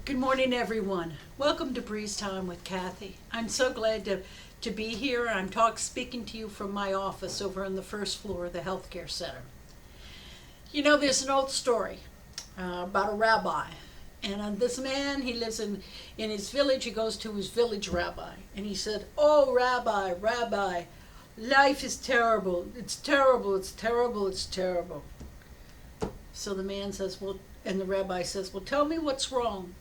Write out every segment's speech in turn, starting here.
Good morning, everyone. Welcome to Breeze Time with Kathy. I'm so glad to be here. I'm speaking to you from my office over on the first floor of the healthcare center. You know, there's an old story about a rabbi. And this man, he lives in his village. He goes to his village rabbi. And he said, "Oh, Rabbi, life is terrible. It's terrible, it's terrible, it's terrible." So the man says, and the rabbi says, "Well, tell me what's wrong."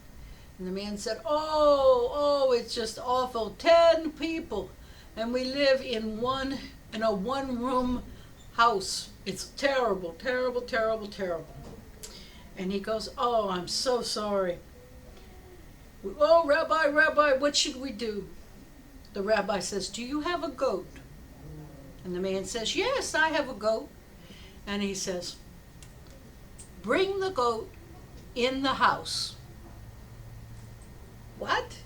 And the man said, oh, it's just awful. 10 people. And we live in a one-room house. It's terrible, terrible, terrible, terrible. And he goes, "Oh, I'm so sorry." "Oh, Rabbi, what should we do?" The rabbi says, "Do you have a goat?" And the man says, "Yes, I have a goat." And he says, "Bring the goat in the house." "What?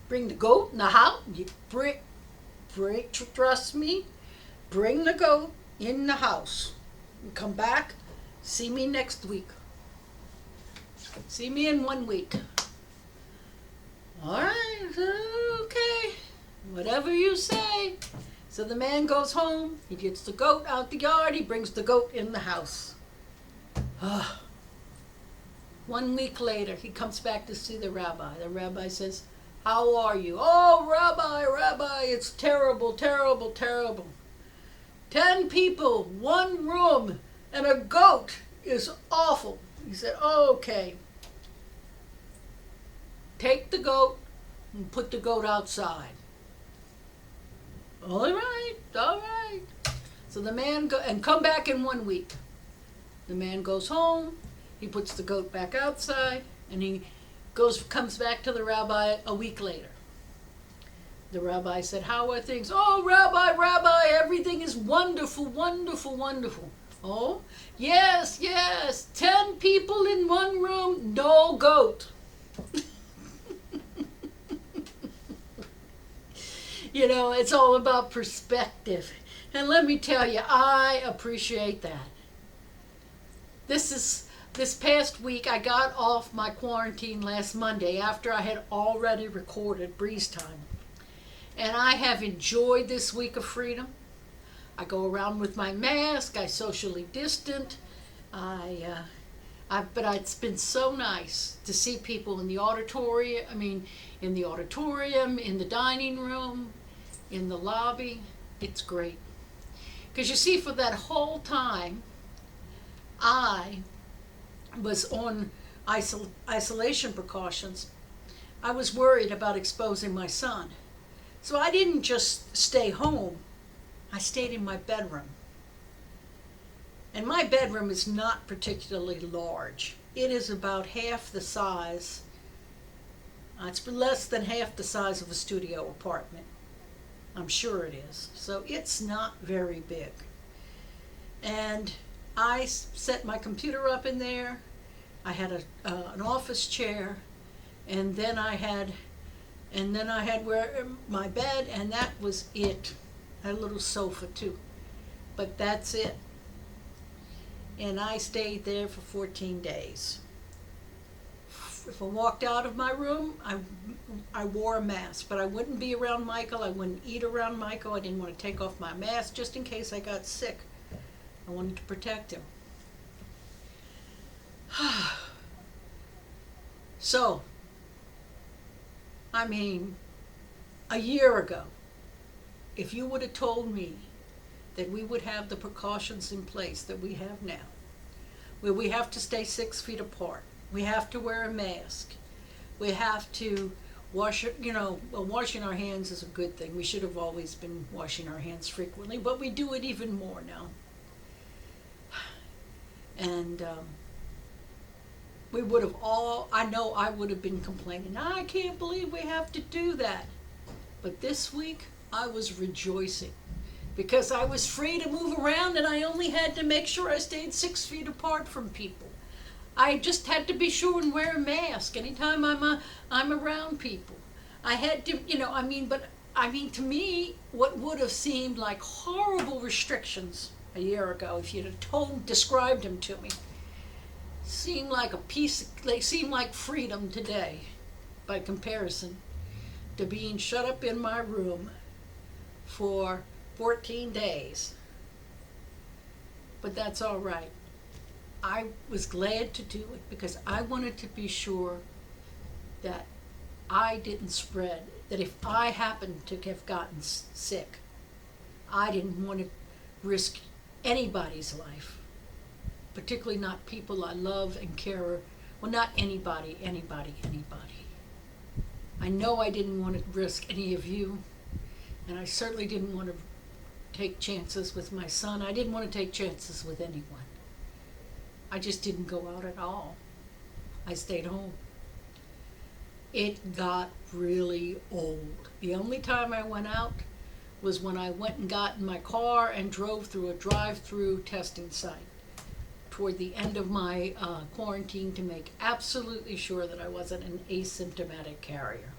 Bring the goat in the house?" Trust me. Bring the goat in the house. And come back. See me next week. See me in 1 week. "All right, okay. Whatever you say." So the man goes home. He gets the goat out the yard. He brings the goat in the house. 1 week later, he comes back to see the rabbi. The rabbi says, "How are you?" "Oh, Rabbi, it's terrible, terrible, terrible. 10 people, 1 room, and a goat is awful." He said, "Okay. Take the goat and put the goat outside." All right. So the man and come back in 1 week. The man goes home. He puts the goat back outside, and he comes back to the rabbi a week later. The rabbi said, "How are things?" "Oh, Rabbi, everything is wonderful, wonderful, wonderful." "Oh, yes, 10 people in 1 room, no goat." You know, it's all about perspective. And let me tell you, I appreciate that. This past week, I got off my quarantine last Monday after I had already recorded Breeze Time. And I have enjoyed this week of freedom. I go around with my mask. I socially distant. But it's been so nice to see people in the auditorium. In the dining room, in the lobby. It's great. Because you see, for that whole time, I was on isolation precautions. I was worried about exposing my son. So I didn't just stay home. I stayed in my bedroom. And my bedroom is not particularly large. It is about half the size. It's less than half the size of a studio apartment. I'm sure it is. So it's not very big. And I set my computer up in there. I had an office chair, and then I had my bed, and that was it. I had a little sofa too, but that's it. And I stayed there for 14 days. If I walked out of my room, I wore a mask, but I wouldn't be around Michael. I wouldn't eat around Michael. I didn't want to take off my mask just in case I got sick. I wanted to protect him. So, a year ago, if you would have told me that we would have the precautions in place that we have now, where we have to stay 6 feet apart, we have to wear a mask, we have to washing our hands is a good thing. We should have always been washing our hands frequently, but we do it even more now. And I would have been complaining, "I can't believe we have to do that." But this week, I was rejoicing because I was free to move around, and I only had to make sure I stayed 6 feet apart from people. I just had to be sure and wear a mask anytime I'm around people. I had to, to me, what would have seemed like horrible restrictions a year ago, if you'd have described them to me, seem like a piece, they seem like freedom today by comparison to being shut up in my room for 14 days. But that's all right. I was glad to do it because I wanted to be sure that I didn't spread, that if I happened to have gotten sick, I didn't want to risk anybody's life, particularly not people I love and care. Well, not anybody. I know I didn't want to risk any of you, and I certainly didn't want to take chances with my son. I didn't want to take chances with anyone. I just didn't go out at all. I stayed home. It got really old. The only time I went out was when I went and got in my car and drove through a drive-through testing site toward the end of my quarantine to make absolutely sure that I wasn't an asymptomatic carrier.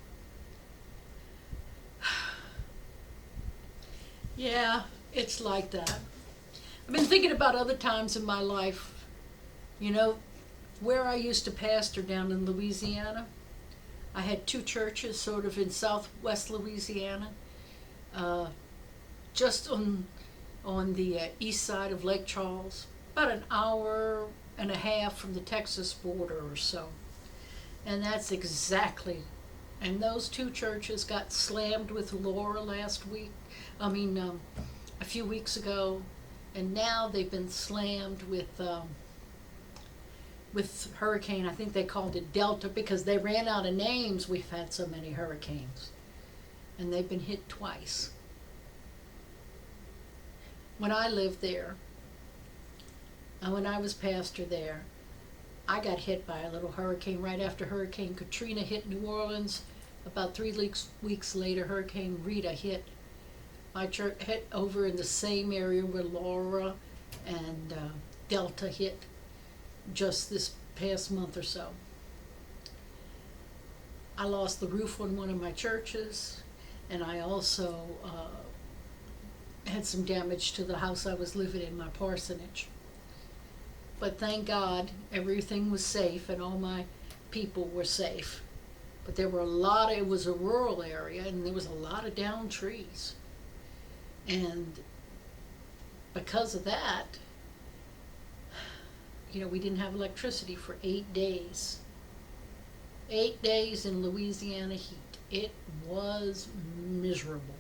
Yeah, it's like that. I've been thinking about other times in my life, where I used to pastor down in Louisiana. I had two churches sort of in southwest Louisiana, just on the east side of Lake Charles, about an hour and a half from the Texas border or so. And that's exactly, and those two churches got slammed with Laura a few weeks ago, and now they've been slammed with hurricane. I think they called it Delta because they ran out of names. We've had so many hurricanes, and they've been hit twice. When I lived there, and when I was pastor there, I got hit by a little hurricane right after Hurricane Katrina hit New Orleans. About 3 weeks later, Hurricane Rita hit. My church hit over in the same area where Laura and Delta hit just this past month or so. I lost the roof on one of my churches, and I also had some damage to the house I was living in, my parsonage. But thank God everything was safe and all my people were safe. But there were it was a rural area, and there was a lot of downed trees. And because of that, we didn't have electricity for 8 days. 8 days in Louisiana heat. It was miserable.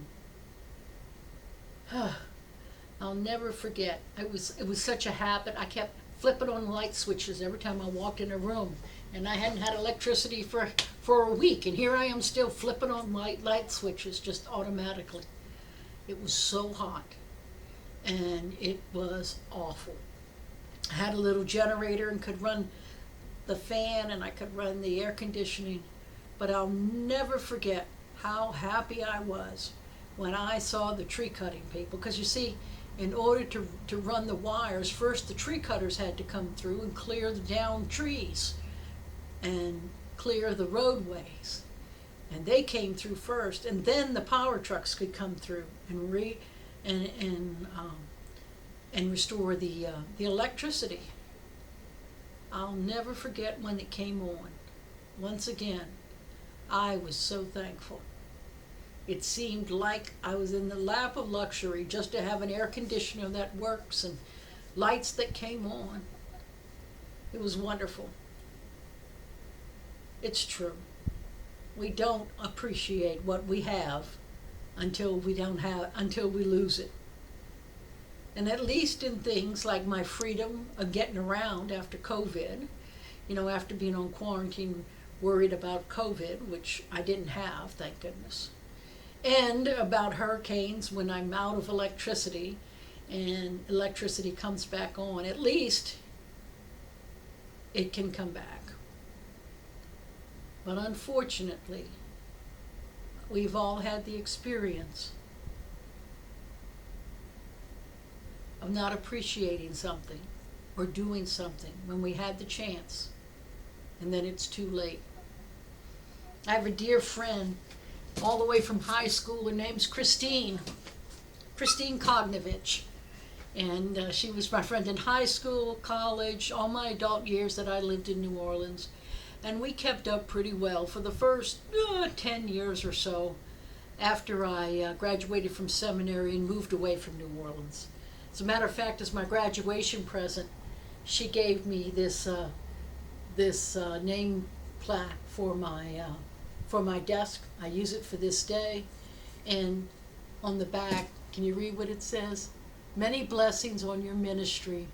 I'll never forget. It was such a habit. I kept flipping on light switches every time I walked in a room, and I hadn't had electricity for a week, and here I am still flipping on light switches just automatically. It was so hot, and it was awful. I had a little generator and could run the fan, and I could run the air conditioning, but I'll never forget how happy I was when I saw the tree cutting people. Because you see, in order to run the wires, first the tree cutters had to come through and clear the downed trees and clear the roadways. And they came through first, and then the power trucks could come through and restore the electricity. I'll never forget when it came on. Once again, I was so thankful. It seemed like I was in the lap of luxury just to have an air conditioner that works and lights that came on. It was wonderful. It's true. We don't appreciate what we have until we lose it. And at least in things like my freedom of getting around after COVID, after being on quarantine, worried about COVID, which I didn't have, thank goodness. And about hurricanes when I'm out of electricity and electricity comes back on, at least it can come back. But unfortunately, we've all had the experience of not appreciating something or doing something when we had the chance, and then it's too late. I have a dear friend all the way from high school. Her name's Christine Kognovich. And she was my friend in high school, college, all my adult years that I lived in New Orleans. And we kept up pretty well for the first 10 years or so after I graduated from seminary and moved away from New Orleans. As a matter of fact, as my graduation present, she gave me this name plaque for my desk. I use it for this day. And on the back, can you read what it says? Many blessings on your ministry.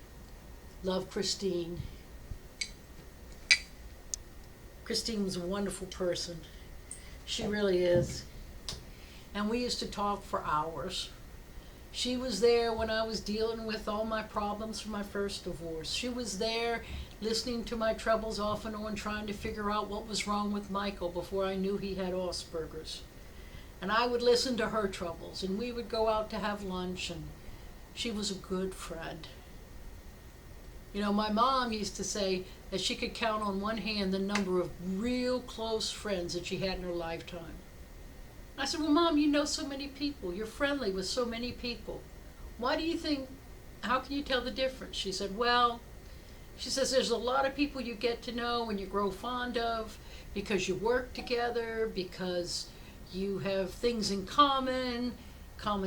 Love, Christine. Christine was a wonderful person. She really is. And we used to talk for hours. She was there when I was dealing with all my problems from my first divorce. She was there listening to my troubles off and on, trying to figure out what was wrong with Michael before I knew he had Asperger's. And I would listen to her troubles, and we would go out to have lunch, and she was a good friend. You know, my mom used to say that she could count on one hand the number of real close friends that she had in her lifetime. I said, well, Mom, you know so many people. You're friendly with so many people. Why do you think, how can you tell the difference? She said, well, she says there's a lot of people you get to know and you grow fond of because you work together, because you have things in common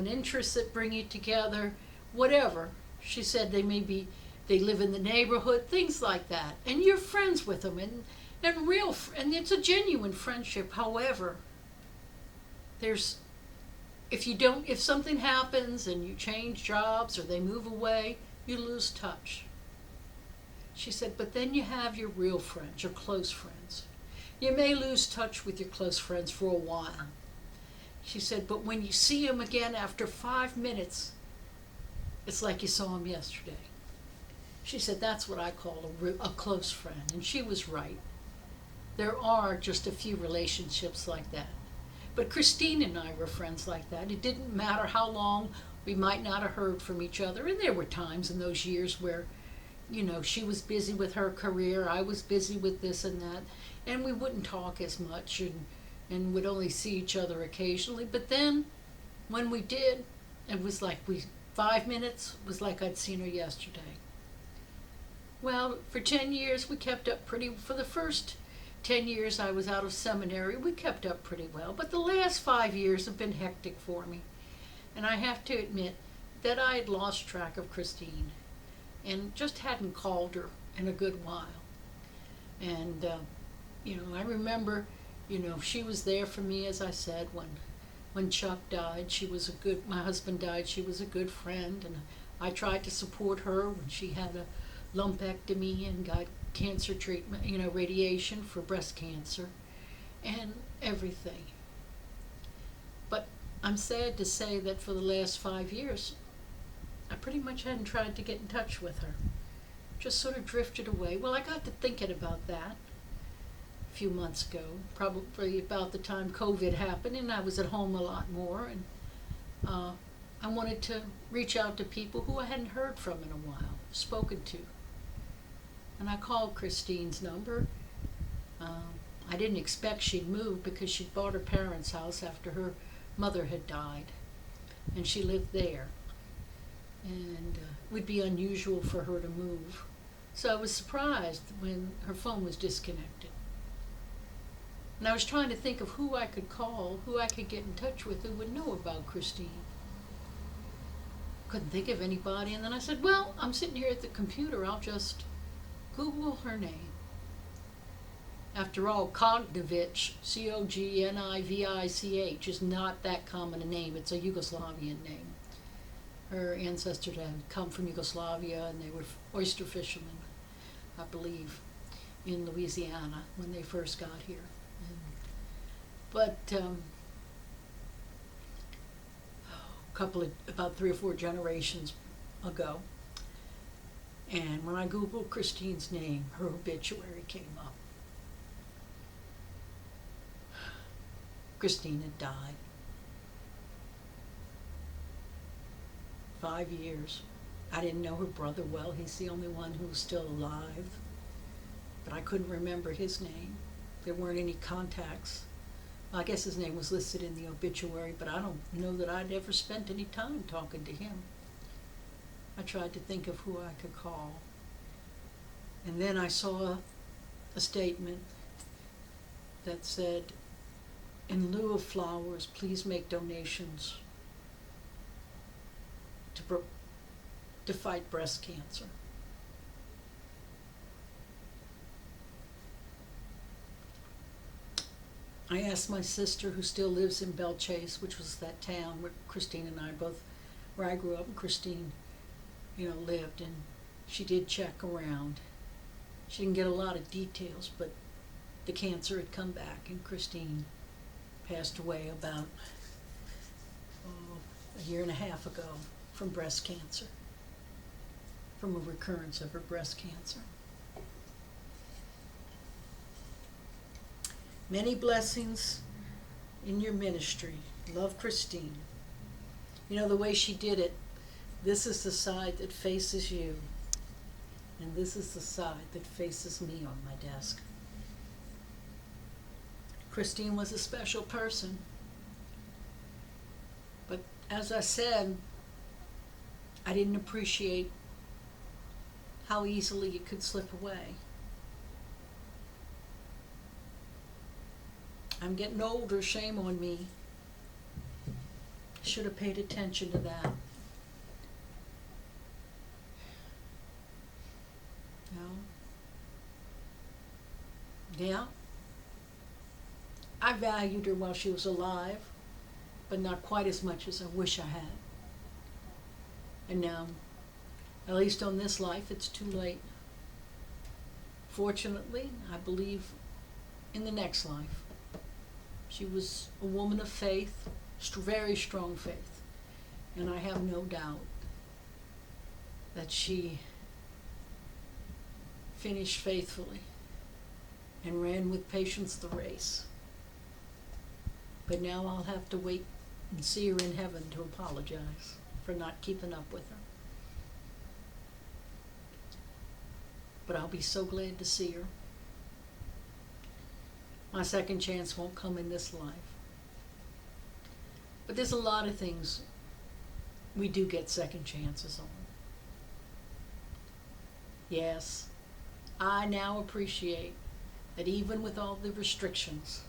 interests that bring you together, whatever. She said they live in the neighborhood, things like that. And you're friends with them and it's a genuine friendship. However, if something happens and you change jobs or they move away, you lose touch. She said, but then you have your real friends, your close friends. You may lose touch with your close friends for a while. She said, but when you see them again after 5 minutes, it's like you saw them yesterday. She said, that's what I call a close friend. And she was right. There are just a few relationships like that. But Christine and I were friends like that. It didn't matter how long we might not have heard from each other. And there were times in those years where, you know, she was busy with her career, I was busy with this and that, and we wouldn't talk as much and would only see each other occasionally. But then when we did, it was like 5 minutes was like I'd seen her yesterday. Well, for 10 years we kept up for the first 10 years I was out of seminary, we kept up pretty well. But the last 5 years have been hectic for me. And I have to admit that I had lost track of Christine and just hadn't called her in a good while. And, I remember, she was there for me, as I said, when Chuck died. My husband died, she was a good friend. And I tried to support her when she had a lumpectomy and got cancer treatment, radiation for breast cancer and everything. But I'm sad to say that for the last 5 years, I pretty much hadn't tried to get in touch with her. Just sort of drifted away. Well, I got to thinking about that a few months ago, probably about the time COVID happened, and I was at home a lot more, and I wanted to reach out to people who I hadn't heard from in a while, spoken to. And I called Christine's number. I didn't expect she'd move because she'd bought her parents' house after her mother had died. And she lived there. And it would be unusual for her to move. So I was surprised when her phone was disconnected. And I was trying to think of who I could call, who I could get in touch with who would know about Christine. Couldn't think of anybody. And then I said, well, I'm sitting here at the computer. I'll just Google her name. After all, Cognivich, Cognivich, is not that common a name. It's a Yugoslavian name. Her ancestors had come from Yugoslavia, and they were oyster fishermen, I believe, in Louisiana when they first got here. About 3 or 4 generations ago, and when I Googled Christine's name, her obituary came up. Christine had died. 5 years. I didn't know her brother well. He's the only one who was still alive. But I couldn't remember his name. There weren't any contacts. I guess his name was listed in the obituary, but I don't know that I'd ever spent any time talking to him. I tried to think of who I could call. And then I saw a statement that said, in lieu of flowers, please make donations to fight breast cancer. I asked my sister, who still lives in Belle Chase, which was that town where Christine and I both, where I grew up and Christine, lived, and she did check around. She didn't get a lot of details, but the cancer had come back, and Christine passed away about a year and a half ago from breast cancer, from a recurrence of her breast cancer. Many blessings in your ministry. Love, Christine. The way she did it, this is the side that faces you, and this is the side that faces me on my desk. Christine was a special person, but as I said, I didn't appreciate how easily it could slip away. I'm getting older, shame on me. Should have paid attention to that. Yeah. I valued her while she was alive, but not quite as much as I wish I had. And now, at least on this life, it's too late. Fortunately, I believe in the next life. She was a woman of faith, very strong faith, and I have no doubt that she finished faithfully and ran with patience the race. But now I'll have to wait and see her in heaven to apologize for not keeping up with her. But I'll be so glad to see her. My second chance won't come in this life. But there's a lot of things we do get second chances on. Yes, I now appreciate that even with all the restrictions,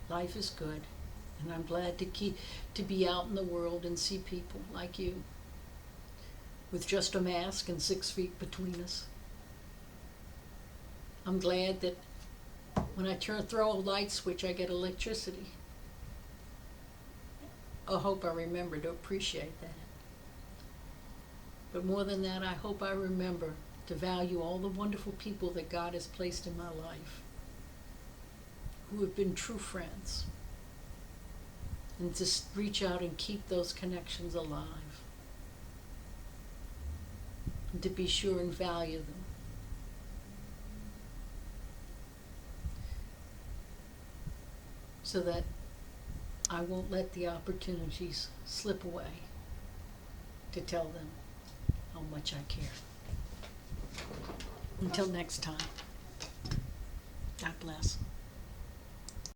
life is good, and I'm glad to be out in the world and see people like you with just a mask and 6 feet between us. I'm glad that when I throw a light switch, I get electricity. I hope I remember to appreciate that. But more than that, I hope I remember to value all the wonderful people that God has placed in my life, who have been true friends, and to reach out and keep those connections alive, and to be sure and value them. So that I won't let the opportunities slip away to tell them how much I care. Until next time, God bless.